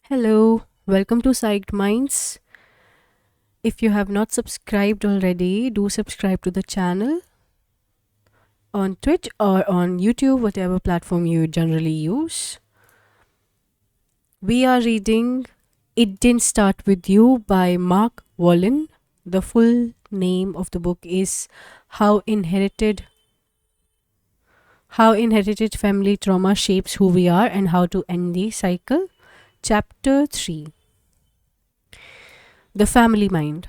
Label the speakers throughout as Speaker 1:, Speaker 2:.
Speaker 1: Hello, welcome to Psyched Minds. If you have not subscribed already, do subscribe to the channel on Twitch or on YouTube, whatever platform you generally use. We are reading It Didn't Start With You by Mark Wallen. The full name of the book is How Inherited Family Trauma Shapes Who We Are and How to End the Cycle. Chapter 3. The Family Mind.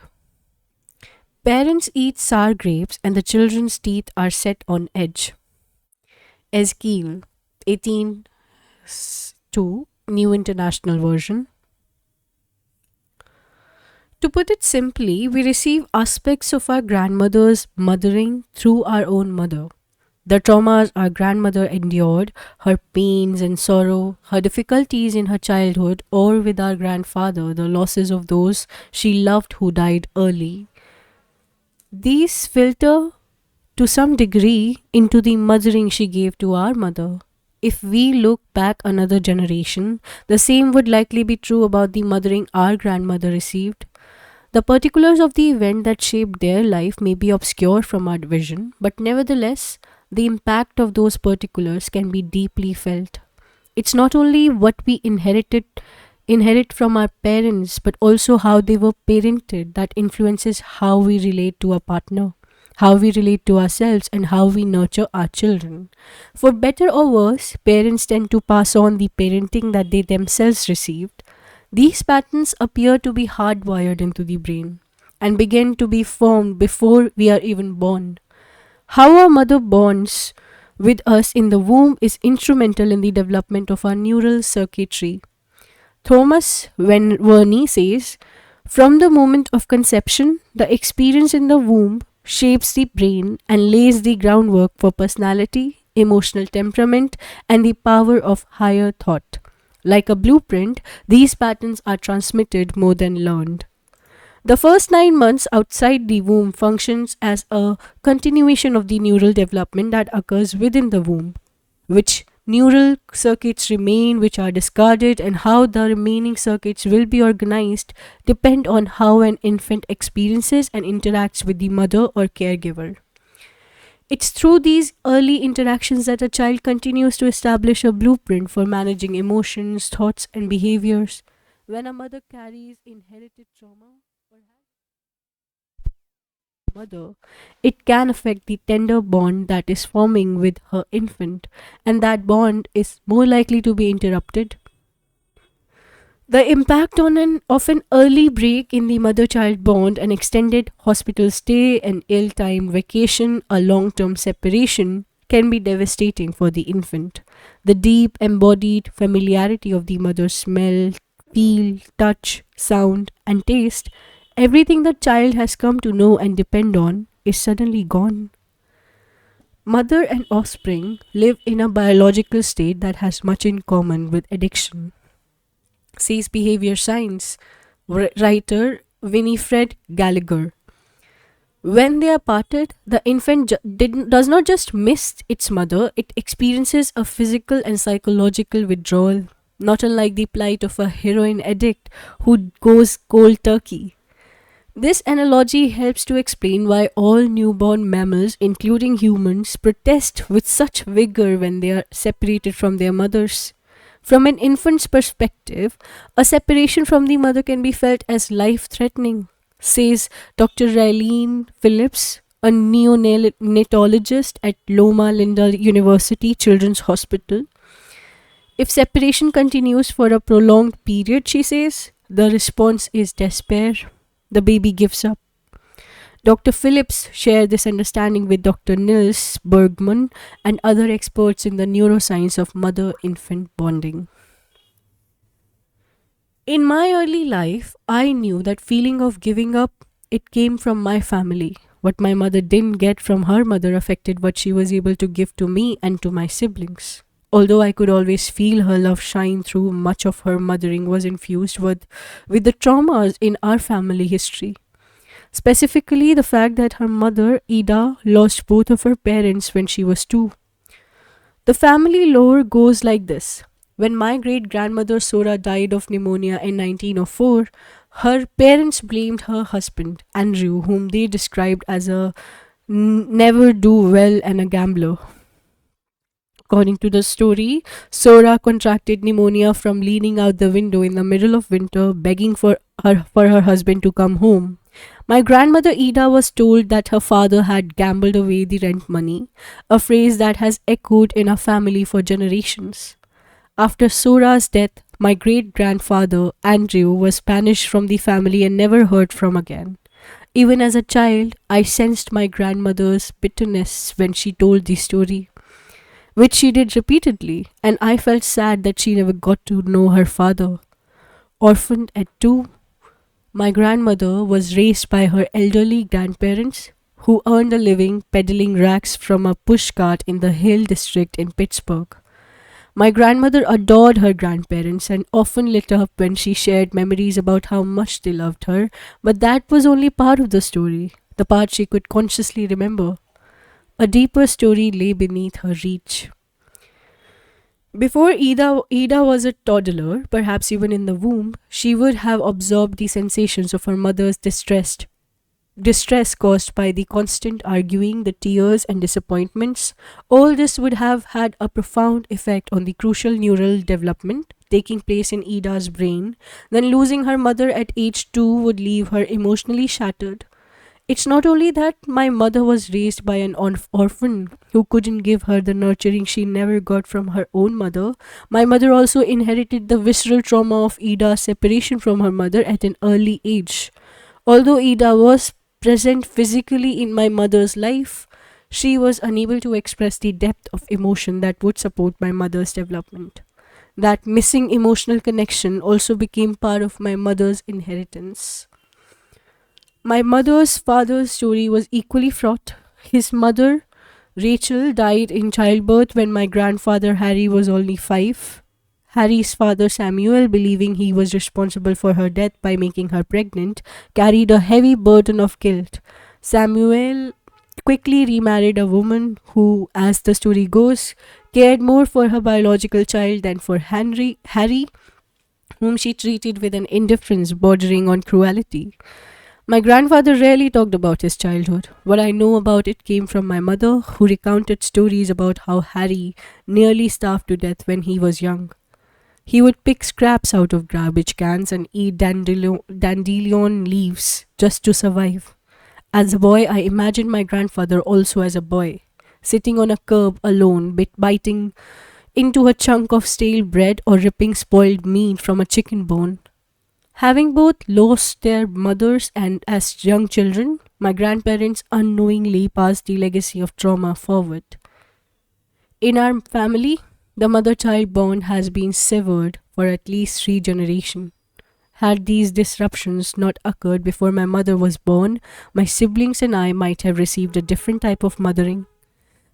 Speaker 1: Parents eat sour grapes and the children's teeth are set on edge. Ezekiel 18:2, New International Version. To put it simply, we receive aspects of our grandmother's mothering through our own mother. The traumas our grandmother endured, her pains and sorrow, her difficulties in her childhood, or with our grandfather, the losses of those she loved who died early. These filter to some degree into the mothering she gave to our mother. If we look back another generation, the same would likely be true about the mothering our grandmother received. The particulars of the event that shaped their life may be obscure from our vision, but nevertheless, the impact of those particulars can be deeply felt. It's not only what we inherit from our parents, but also how they were parented that influences how we relate to a partner, how we relate to ourselves, and how we nurture our children. For better or worse, parents tend to pass on the parenting that they themselves received. These patterns appear to be hardwired into the brain and begin to be formed before we are even born. How our mother bonds with us in the womb is instrumental in the development of our neural circuitry. Thomas Verney says, from the moment of conception, the experience in the womb shapes the brain and lays the groundwork for personality, emotional temperament, and the power of higher thought. Like a blueprint, these patterns are transmitted more than learned. The first 9 months outside the womb functions as a continuation of the neural development that occurs within the womb. Which neural circuits remain, which are discarded, and how the remaining circuits will be organized depend on how an infant experiences and interacts with the mother or caregiver. It's through these early interactions that a child continues to establish a blueprint for managing emotions, thoughts, and behaviors. When a mother carries inherited trauma, mother, it can affect the tender bond that is forming with her infant, and that bond is more likely to be interrupted. The impact of an early break in the mother child bond, an extended hospital stay, an ill timed vacation, a long term separation can be devastating for the infant. The deep embodied familiarity of the mother's smell, feel, touch, sound, and taste, everything the child has come to know and depend on, is suddenly gone. Mother and offspring live in a biological state that has much in common with addiction, says behavior science writer Winifred Gallagher. When they are parted, the infant does not just miss its mother, it experiences a physical and psychological withdrawal, not unlike the plight of a heroin addict who goes cold turkey. This analogy helps to explain why all newborn mammals, including humans, protest with such vigor when they are separated from their mothers. From an infant's perspective, a separation from the mother can be felt as life threatening, says Dr. Raylene Phillips, a neonatologist at Loma Linda University Children's Hospital. If separation continues for a prolonged period, she says, the response is despair. The baby gives up. Dr. Phillips shared this understanding with Dr. Nils Bergman and other experts in the neuroscience of mother infant bonding. In my early life, I knew that feeling of giving up, it came from my family. What my mother didn't get from her mother affected what she was able to give to me and to my siblings. Although I could always feel her love shine through, much of her mothering was infused with the traumas in our family history. Specifically, the fact that her mother, Ida, lost both of her parents when she was 2. The family lore goes like this. When my great grandmother Sora died of pneumonia in 1904, her parents blamed her husband, Andrew, whom they described as a never do well and a gambler. According to the story, Sora contracted pneumonia from leaning out the window in the middle of winter, begging for her husband to come home. My grandmother Ida was told that her father had gambled away the rent money, a phrase that has echoed in our family for generations. After Sora's death, my great grandfather, Andrew, was banished from the family and never heard from again. Even as a child, I sensed my grandmother's bitterness when she told the story, which she did repeatedly, and I felt sad that she never got to know her father. Orphaned at 2, my grandmother was raised by her elderly grandparents who earned a living peddling rags from a pushcart in the Hill District in Pittsburgh. My grandmother adored her grandparents and often lit up when she shared memories about how much they loved her, but that was only part of the story, the part she could consciously remember. A deeper story lay beneath her reach. Before Ida was a toddler, perhaps even in the womb, she would have absorbed the sensations of her mother's distress caused by the constant arguing, the tears and disappointments. All this would have had a profound effect on the crucial neural development taking place in Ida's brain. Then losing her mother at age 2 would leave her emotionally shattered. It's not only that my mother was raised by an orphan who couldn't give her the nurturing she never got from her own mother. My mother also inherited the visceral trauma of Ida's separation from her mother at an early age. Although Ida was present physically in my mother's life, she was unable to express the depth of emotion that would support my mother's development. That missing emotional connection also became part of my mother's inheritance. My mother's father's story was equally fraught. His mother, Rachel, died in childbirth when my grandfather Harry was only 5. Harry's father Samuel, believing he was responsible for her death by making her pregnant, carried a heavy burden of guilt. Samuel quickly remarried a woman who, as the story goes, cared more for her biological child than for Harry, whom she treated with an indifference bordering on cruelty. My grandfather rarely talked about his childhood. What I know about it came from my mother, who recounted stories about how Harry nearly starved to death when he was young. He would pick scraps out of garbage cans and eat dandelion leaves just to survive. As a boy, I imagined my grandfather also as a boy, sitting on a curb alone, biting into a chunk of stale bread or ripping spoiled meat from a chicken bone. Having both lost their mothers and as young children, my grandparents unknowingly passed the legacy of trauma forward. In our family, the mother child bond has been severed for at least 3 generations. Had these disruptions not occurred before my mother was born, my siblings and I might have received a different type of mothering.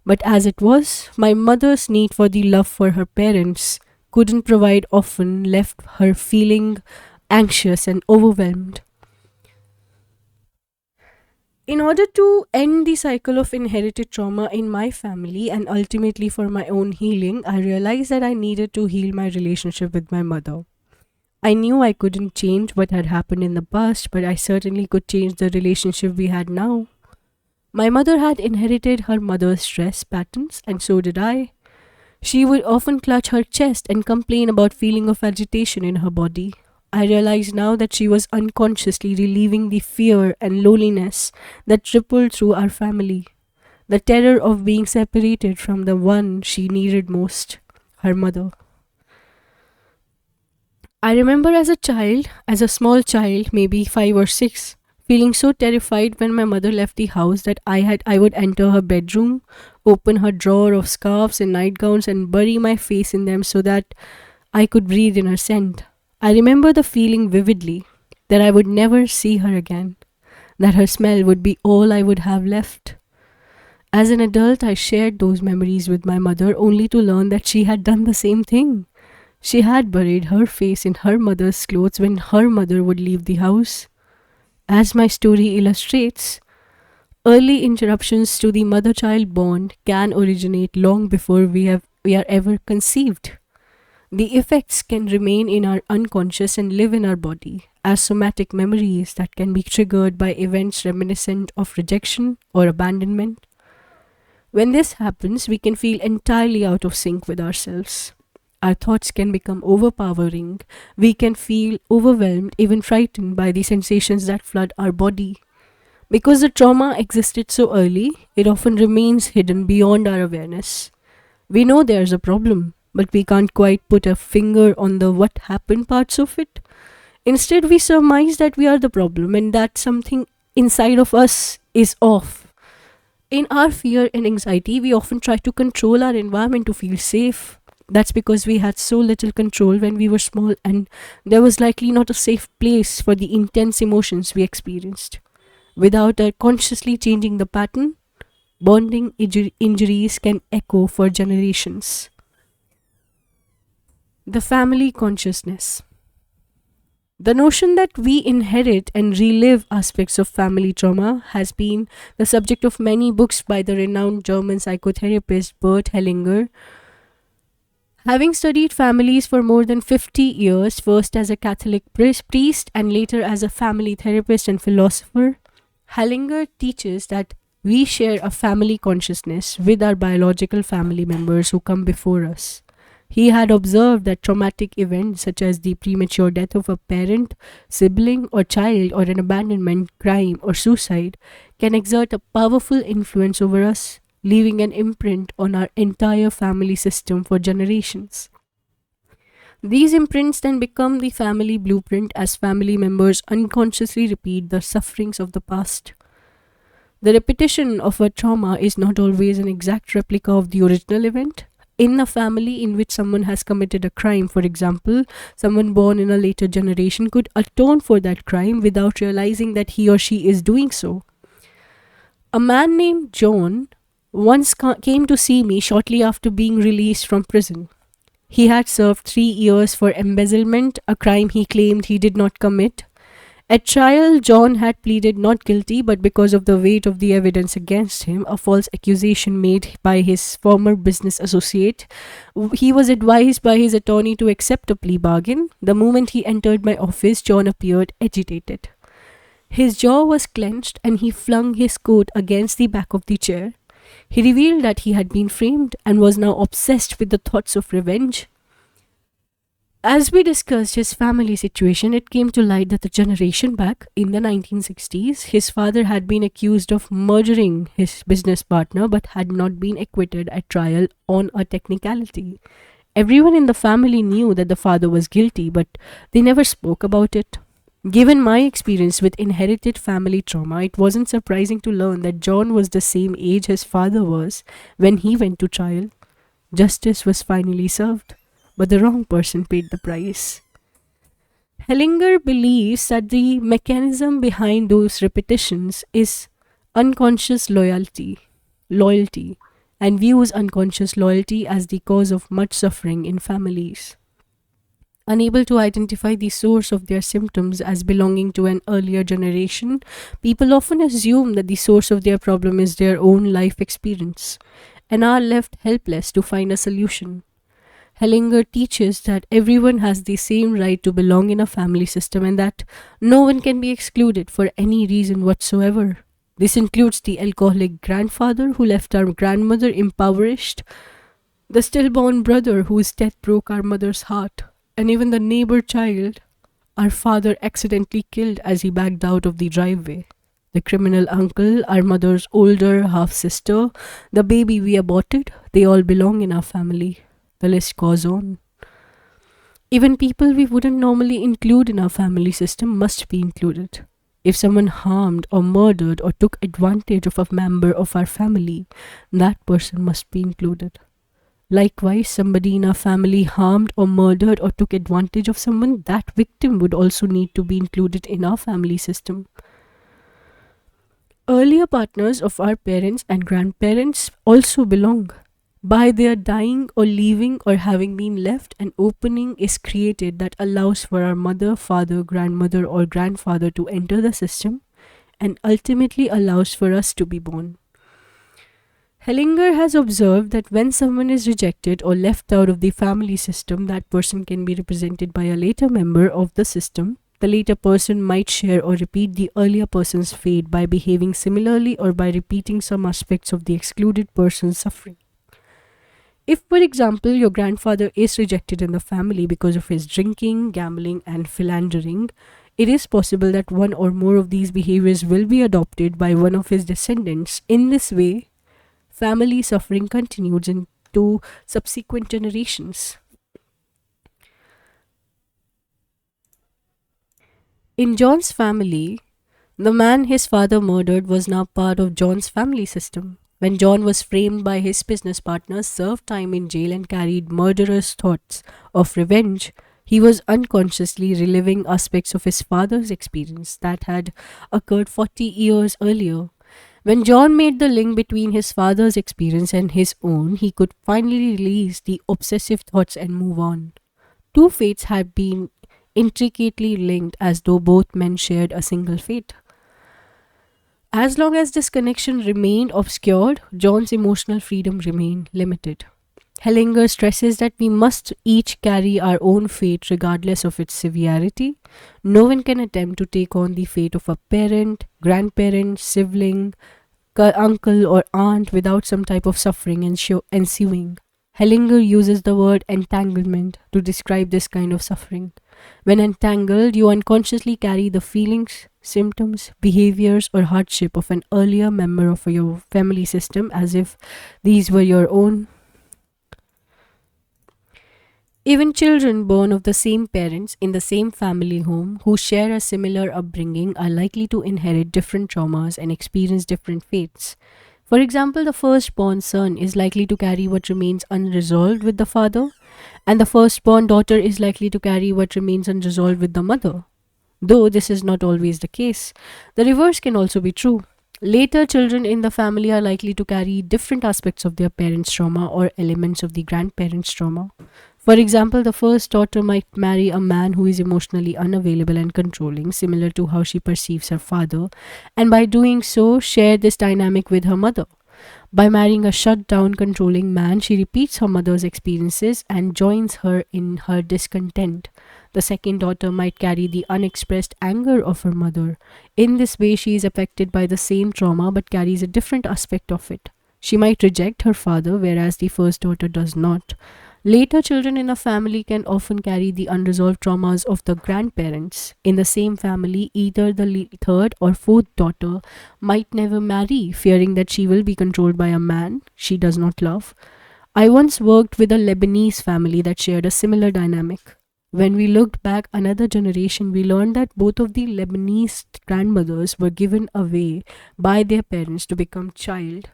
Speaker 1: But as it was, my mother's need for the love for her parents couldn't provide often left her feeling anxious and overwhelmed. In order to end the cycle of inherited trauma in my family and ultimately for my own healing, I realized that I needed to heal my relationship with my mother. I knew I couldn't change what had happened in the past, but I certainly could change the relationship we had now. My mother had inherited her mother's stress patterns, and so did I. She would often clutch her chest and complain about feeling of agitation in her body. I realize now that she was unconsciously relieving the fear and loneliness that rippled through our family, the terror of being separated from the one she needed most, her mother. I remember as a small child, maybe 5 or 6, feeling so terrified when my mother left the house that I would enter her bedroom, open her drawer of scarves and nightgowns and bury my face in them so that I could breathe in her scent. I remember the feeling vividly that I would never see her again, that her smell would be all I would have left. As an adult, I shared those memories with my mother only to learn that she had done the same thing. She had buried her face in her mother's clothes when her mother would leave the house. As my story illustrates, early interruptions to the mother child bond can originate long before we are ever conceived. The effects can remain in our unconscious and live in our body as somatic memories that can be triggered by events reminiscent of rejection or abandonment. When this happens, we can feel entirely out of sync with ourselves. Our thoughts can become overpowering. We can feel overwhelmed, even frightened by the sensations that flood our body. Because the trauma existed so early, it often remains hidden beyond our awareness. We know there's a problem, but we can't quite put a finger on the what happened parts of it. Instead, we surmise that we are the problem and that something inside of us is off. In our fear and anxiety, we often try to control our environment to feel safe. That's because we had so little control when we were small, and there was likely not a safe place for the intense emotions we experienced. Without consciously changing the pattern, bonding injuries can echo for generations. The family consciousness. The notion that we inherit and relive aspects of family trauma has been the subject of many books by the renowned German psychotherapist Bert Hellinger. Having studied families for more than 50 years, first as a Catholic priest and later as a family therapist and philosopher, Hellinger teaches that we share a family consciousness with our biological family members who come before us. He had observed that traumatic events such as the premature death of a parent, sibling, or child, or an abandonment, crime, or suicide can exert a powerful influence over us, leaving an imprint on our entire family system for generations. These imprints then become the family blueprint as family members unconsciously repeat the sufferings of the past. The repetition of a trauma is not always an exact replica of the original event. In a family in which someone has committed a crime, for example, someone born in a later generation could atone for that crime without realizing that he or she is doing so. A man named John once came to see me shortly after being released from prison. He had served 3 years for embezzlement, a crime he claimed he did not commit. At trial, John had pleaded not guilty, but because of the weight of the evidence against him, a false accusation made by his former business associate, he was advised by his attorney to accept a plea bargain. The moment he entered my office, John appeared agitated. His jaw was clenched and he flung his coat against the back of the chair. He revealed that he had been framed and was now obsessed with the thoughts of revenge. As we discussed his family situation, it came to light that a generation back, in the 1960s, his father had been accused of murdering his business partner but had not been acquitted at trial on a technicality. Everyone in the family knew that the father was guilty, but they never spoke about it. Given my experience with inherited family trauma, it wasn't surprising to learn that John was the same age his father was when he went to trial. Justice was finally served, but the wrong person paid the price. Hellinger believes that the mechanism behind those repetitions is unconscious loyalty, and views unconscious loyalty as the cause of much suffering in families. Unable to identify the source of their symptoms as belonging to an earlier generation, people often assume that the source of their problem is their own life experience and are left helpless to find a solution. Hellinger teaches that everyone has the same right to belong in a family system and that no one can be excluded for any reason whatsoever. This includes the alcoholic grandfather who left our grandmother impoverished, the stillborn brother whose death broke our mother's heart, and even the neighbor child our father accidentally killed as he backed out of the driveway. The criminal uncle, our mother's older half sister, the baby we aborted, they all belong in our family. The list goes on. Even people we wouldn't normally include in our family system must be included. If someone harmed or murdered or took advantage of a member of our family, that person must be included. Likewise, somebody in our family harmed or murdered or took advantage of someone, that victim would also need to be included in our family system. Earlier partners of our parents and grandparents also belong. By their dying or leaving or having been left, an opening is created that allows for our mother, father, grandmother, or grandfather to enter the system and ultimately allows for us to be born. Hellinger has observed that when someone is rejected or left out of the family system, that person can be represented by a later member of the system. The later person might share or repeat the earlier person's fate by behaving similarly or by repeating some aspects of the excluded person's suffering. If, for example, your grandfather is rejected in the family because of his drinking, gambling, and philandering, it is possible that one or more of these behaviors will be adopted by one of his descendants. In this way, family suffering continues into subsequent generations. In John's family, the man his father murdered was now part of John's family system. When John was framed by his business partners, served time in jail, and carried murderous thoughts of revenge, he was unconsciously reliving aspects of his father's experience that had occurred 40 years earlier. When John made the link between his father's experience and his own, he could finally release the obsessive thoughts and move on. Two fates had been intricately linked as though both men shared a single fate. As long as this connection remained obscured, John's emotional freedom remained limited. Hellinger stresses that we must each carry our own fate regardless of its severity. No one can attempt to take on the fate of a parent, grandparent, sibling, uncle, or aunt without some type of suffering ensuing. Hellinger uses the word entanglement to describe this kind of suffering. When entangled, you unconsciously carry the feelings, symptoms, behaviors, or hardship of an earlier member of your family system as if these were your own. Even children born of the same parents in the same family home who share a similar upbringing are likely to inherit different traumas and experience different fates. For example, the firstborn son is likely to carry what remains unresolved with the father, and the firstborn daughter is likely to carry what remains unresolved with the mother. Though this is not always the case, the reverse can also be true. Later children in the family are likely to carry different aspects of their parents' trauma or elements of the grandparents' trauma. For example, the first daughter might marry a man who is emotionally unavailable and controlling, similar to how she perceives her father, and by doing so, share this dynamic with her mother. By marrying a shut down, controlling man, she repeats her mother's experiences and joins her in her discontent. The second daughter might carry the unexpressed anger of her mother. In this way, she is affected by the same trauma but carries a different aspect of it. She might reject her father, whereas the first daughter does not. Later children in a family can often carry the unresolved traumas of the grandparents. In the same family, either the third or fourth daughter might never marry, fearing that she will be controlled by a man she does not love. I once worked with a Lebanese family that shared a similar dynamic. When we looked back another generation, we learned that both of the Lebanese grandmothers were given away by their parents to become child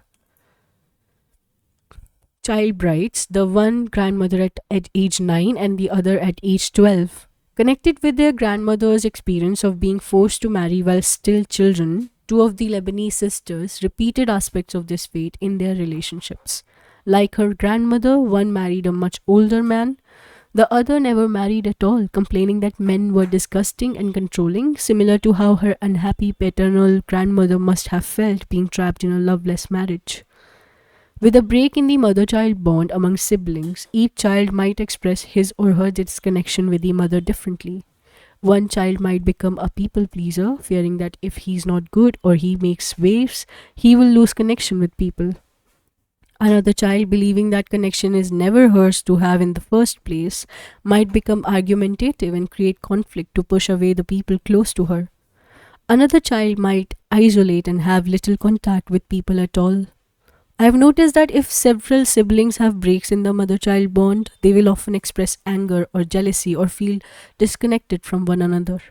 Speaker 1: brides, the one grandmother at age 9 and the other at age 12. Connected with their grandmother's experience of being forced to marry while still children, two of the Lebanese sisters repeated aspects of this fate in their relationships. Like her grandmother, one married a much older man, the other never married at all, complaining that men were disgusting and controlling, similar to how her unhappy paternal grandmother must have felt being trapped in a loveless marriage. With a break in the mother child bond among siblings, each child might express his or her disconnection with the mother differently. One child might become a people pleaser, fearing that if he's not good or he makes waves, he will lose connection with people. Another child, believing that connection is never hers to have in the first place, might become argumentative and create conflict to push away the people close to her. Another child might isolate and have little contact with people at all. I have noticed that if several siblings have breaks in the mother child bond, they will often express anger or jealousy or feel disconnected from one another.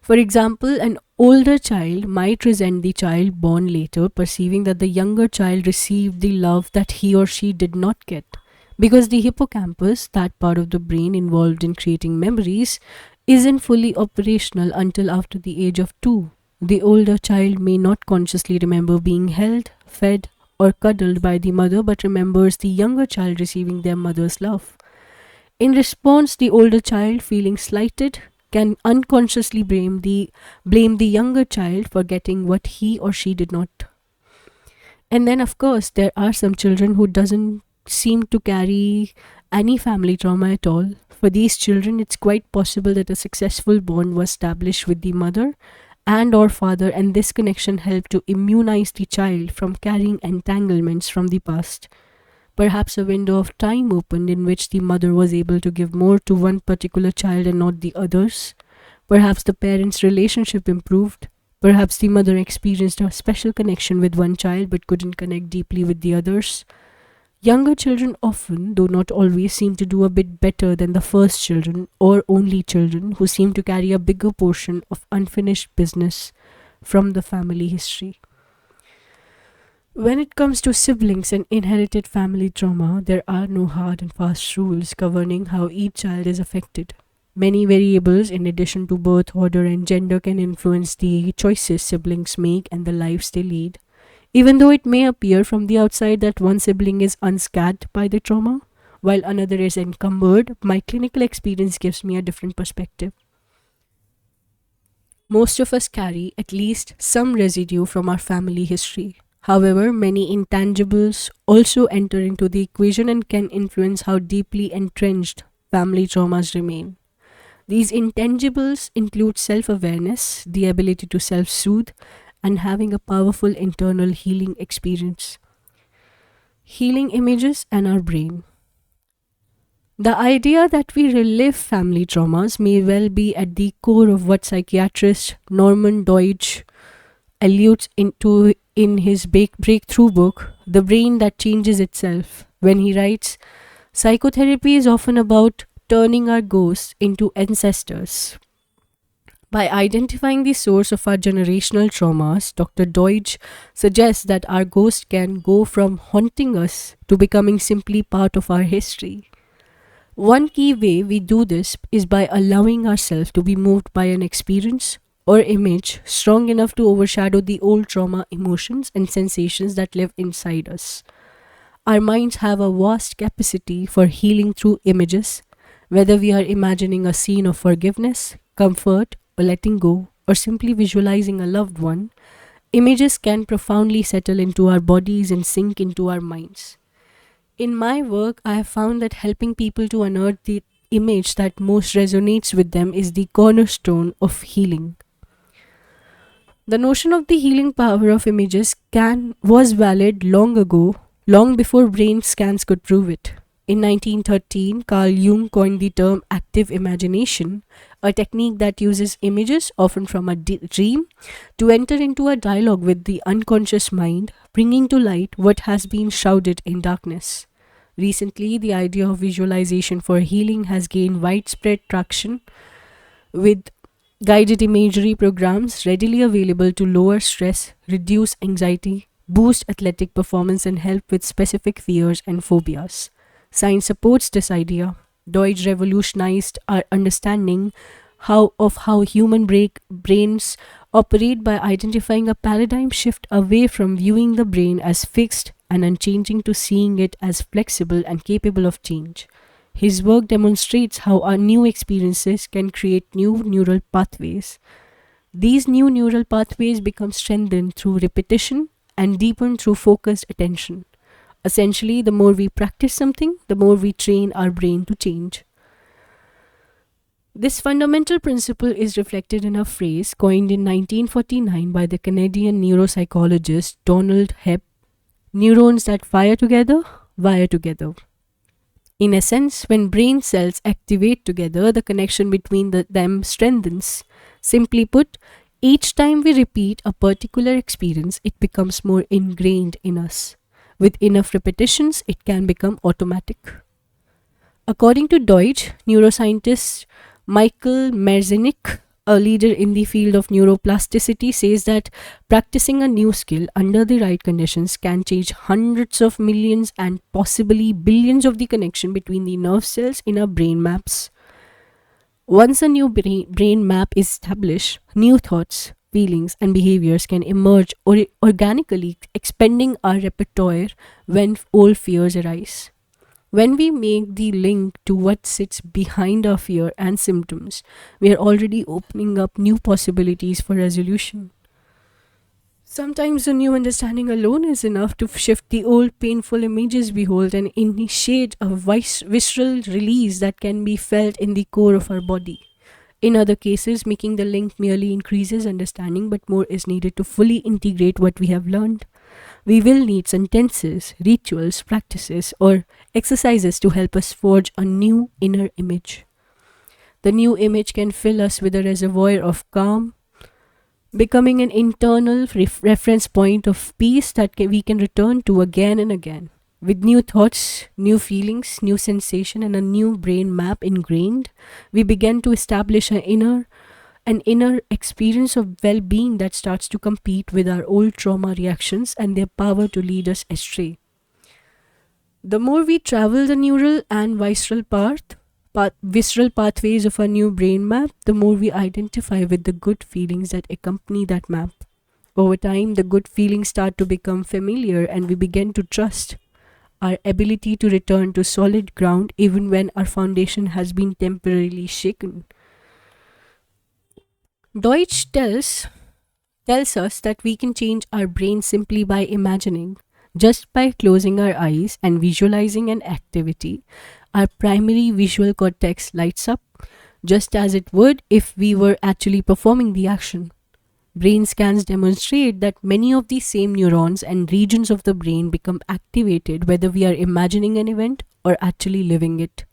Speaker 1: For example, an older child might resent the child born later, perceiving that the younger child received the love that he or she did not get. Because the hippocampus, that part of the brain involved in creating memories, isn't fully operational until after the age of 2. The older child may not consciously remember being held, fed, or cuddled by the mother, but remembers the younger child receiving their mother's love. In response, the older child, feeling slighted, can unconsciously blame the younger child for getting what he or she did not. And then of course there are some children who doesn't seem to carry any family trauma at all. For these children it's quite possible that a successful bond was established with the mother and or father, and this connection helped to immunize the child from carrying entanglements from the past. Perhaps a window of time opened in which the mother was able to give more to one particular child and not the others. Perhaps the parents' relationship improved. Perhaps the mother experienced a special connection with one child but couldn't connect deeply with the others. Younger children often, though not always, seem to do a bit better than the first children or only children who seem to carry a bigger portion of unfinished business from the family history. When it comes to siblings and inherited family trauma, there are no hard and fast rules governing how each child is affected. Many variables, in addition to birth order and gender, can influence the choices siblings make and the lives they lead. Even though it may appear from the outside that one sibling is unscathed by the trauma, while another is encumbered, my clinical experience gives me a different perspective. Most of us carry at least some residue from our family history. However, many intangibles also enter into the equation and can influence how deeply entrenched family traumas remain. These intangibles include self awareness, the ability to self soothe, and having a powerful internal healing experience. Healing images and our brain. The idea that we relive family traumas may well be at the core of what psychiatrist Norman Deutsch alludes into in his breakthrough book, The Brain That Changes Itself, when he writes, psychotherapy is often about turning our ghosts into ancestors. By identifying the source of our generational traumas, Dr. Deutsch suggests that our ghost can go from haunting us to becoming simply part of our history. One key way we do this is by allowing ourselves to be moved by an experience or image strong enough to overshadow the old trauma emotions and sensations that live inside us. Our minds have a vast capacity for healing through images, whether we are imagining a scene of forgiveness, comfort, or letting go, or simply visualizing a loved one. Images can profoundly settle into our bodies and sink into our minds. In my work, I have found that helping people to unearth the image that most resonates with them is the cornerstone of healing. The notion of the healing power of images can was valid long ago, long before brain scans could prove it. In 1913, Carl Jung coined the term active imagination, a technique that uses images, often from a dream, to enter into a dialogue with the unconscious mind, bringing to light what has been shrouded in darkness. Recently, the idea of visualization for healing has gained widespread traction, with guided imagery programs readily available to lower stress, reduce anxiety, boost athletic performance, and help with specific fears and phobias. Science supports this idea. Deutsch revolutionized our understanding how human brains operate by identifying a paradigm shift away from viewing the brain as fixed and unchanging to seeing it as flexible and capable of change. His work demonstrates how our new experiences can create new neural pathways. These new neural pathways become strengthened through repetition and deepened through focused attention. Essentially, the more we practice something, the more we train our brain to change. This fundamental principle is reflected in a phrase coined in 1949 by the Canadian neuropsychologist Donald Hebb: neurons that fire together, wire together. In essence, when brain cells activate together, the connection between them strengthens. Simply put, each time we repeat a particular experience, it becomes more ingrained in us. With enough repetitions, it can become automatic. According to Deutsch, neuroscientist Michael Merzenich, a leader in the field of neuroplasticity, says that practicing a new skill under the right conditions can change hundreds of millions and possibly billions of the connection between the nerve cells in our brain maps. Once a new brain map is established, new thoughts, feelings, and behaviors can emerge organically, expanding our repertoire when old fears arise. When we make the link to what sits behind our fear and symptoms, we are already opening up new possibilities for resolution. Sometimes a new understanding alone is enough to shift the old painful images we hold and initiate a visceral release that can be felt in the core of our body. In other cases, making the link merely increases understanding, but more is needed to fully integrate what we have learned. We will need sentences, rituals, practices, or exercises to help us forge a new inner image. The new image can fill us with a reservoir of calm, becoming an internal reference point of peace that we can return to again and again. With new thoughts, new feelings, new sensation, and a new brain map ingrained, we begin to establish an inner experience of well-being that starts to compete with our old trauma reactions and their power to lead us astray. The more we travel the neural and visceral pathways of our new brain map, the more we identify with the good feelings that accompany that map. Over time, the good feelings start to become familiar and we begin to trust our ability to return to solid ground even when our foundation has been temporarily shaken. Deutsch tells us that we can change our brain simply by imagining. Just by closing our eyes and visualizing an activity, our primary visual cortex lights up, just as it would if we were actually performing the action. Brain scans demonstrate that many of these same neurons and regions of the brain become activated whether we are imagining an event or actually living it.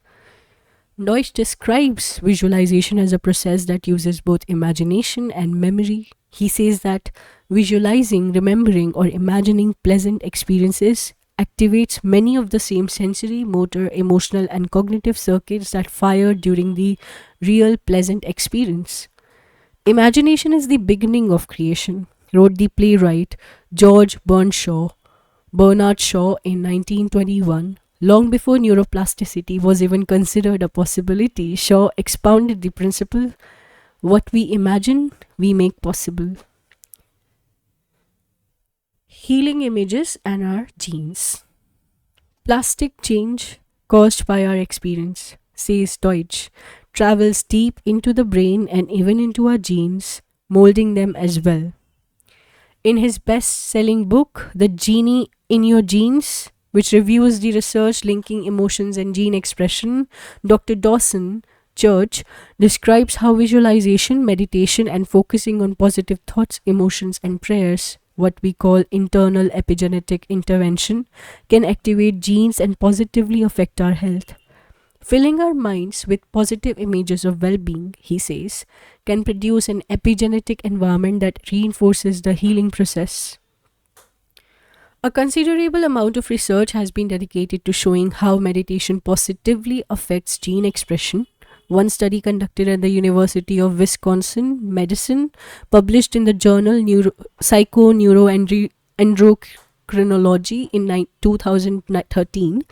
Speaker 1: Deutsch describes visualization as a process that uses both imagination and memory. He says that visualizing, remembering, or imagining pleasant experiences activates many of the same sensory, motor, emotional, and cognitive circuits that fire during the real pleasant experience. Imagination is the beginning of creation, wrote the playwright George Bernard Shaw in 1921. Long before neuroplasticity was even considered a possibility, Shaw expounded the principle: what we imagine, we make possible. Healing images and our genes. Plastic change caused by our experience, says Deutsch, travels deep into the brain and even into our genes, molding them as well. In his best selling book, The Genie in Your Genes, which reviews the research linking emotions and gene expression, Dr. Dawson Church describes how visualization, meditation, and focusing on positive thoughts, emotions, and prayers, what we call internal epigenetic intervention, can activate genes and positively affect our health. Filling our minds with positive images of well being, he says, can produce an epigenetic environment that reinforces the healing process. A considerable amount of research has been dedicated to showing how meditation positively affects gene expression. One study conducted at the University of Wisconsin Medicine, published in the journal Psychoneuroendocrinology in 2013,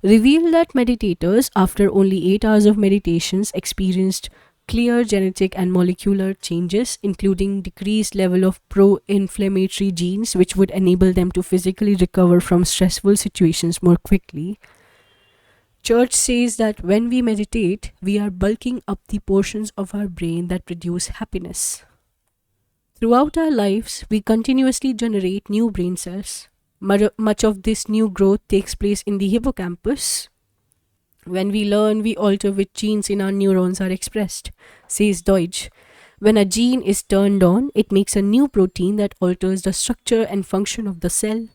Speaker 1: revealed that meditators, after only 8 hours of meditations, experienced clear genetic and molecular changes, including decreased level of pro-inflammatory genes, which would enable them to physically recover from stressful situations more quickly. Church says that when we meditate, we are bulking up the portions of our brain that produce happiness. Throughout our lives, we continuously generate new brain cells. Much of this new growth takes place in the hippocampus. When we learn, we alter which genes in our neurons are expressed, says Deutsch. When a gene is turned on, it makes a new protein that alters the structure and function of the cell.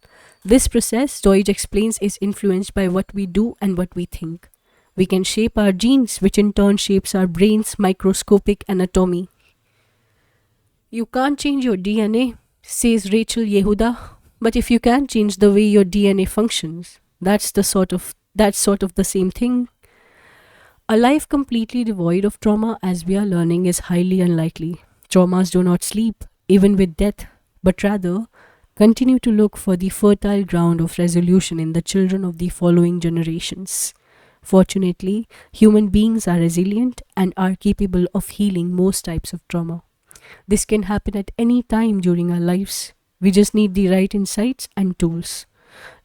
Speaker 1: This process, Deutsch explains, is influenced by what we do and what we think. We can shape our genes, which in turn shapes our brain's microscopic anatomy. You can't change your DNA, says Rachel Yehuda, but if you can change the way your DNA functions, that's sort of the same thing. A life completely devoid of trauma, as we are learning, is highly unlikely. Traumas do not sleep, even with death, but rather continue to look for the fertile ground of resolution in the children of the following generations. Fortunately, human beings are resilient and are capable of healing most types of trauma. This can happen at any time during our lives. We just need the right insights and tools.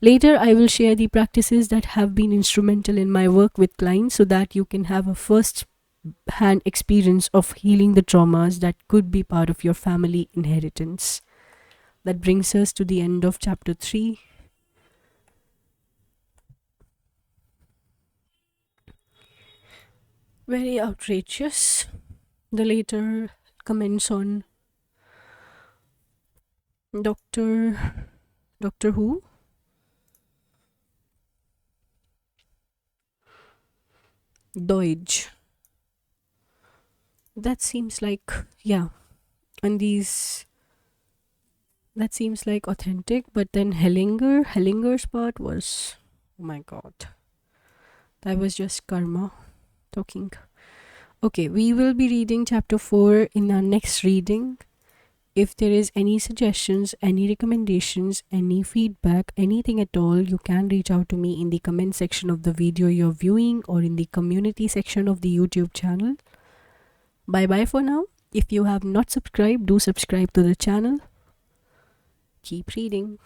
Speaker 1: Later, I will share the practices that have been instrumental in my work with clients so that you can have a first-hand experience of healing the traumas that could be part of your family inheritance. That brings us to the end of chapter 3. Very outrageous. The later comments on Doctor Who. Deutsch. That seems like, yeah, and these, that seems like authentic, but then Hellinger's part was, oh my god, that was just karma talking. Okay, we will be reading chapter 4 in our next reading. If there is any suggestions, any recommendations, any feedback, anything at all, you can reach out to me in the comment section of the video you're viewing or in the community section of the YouTube channel. Bye bye for now. If you have not subscribed, do subscribe to the channel. Keep reading.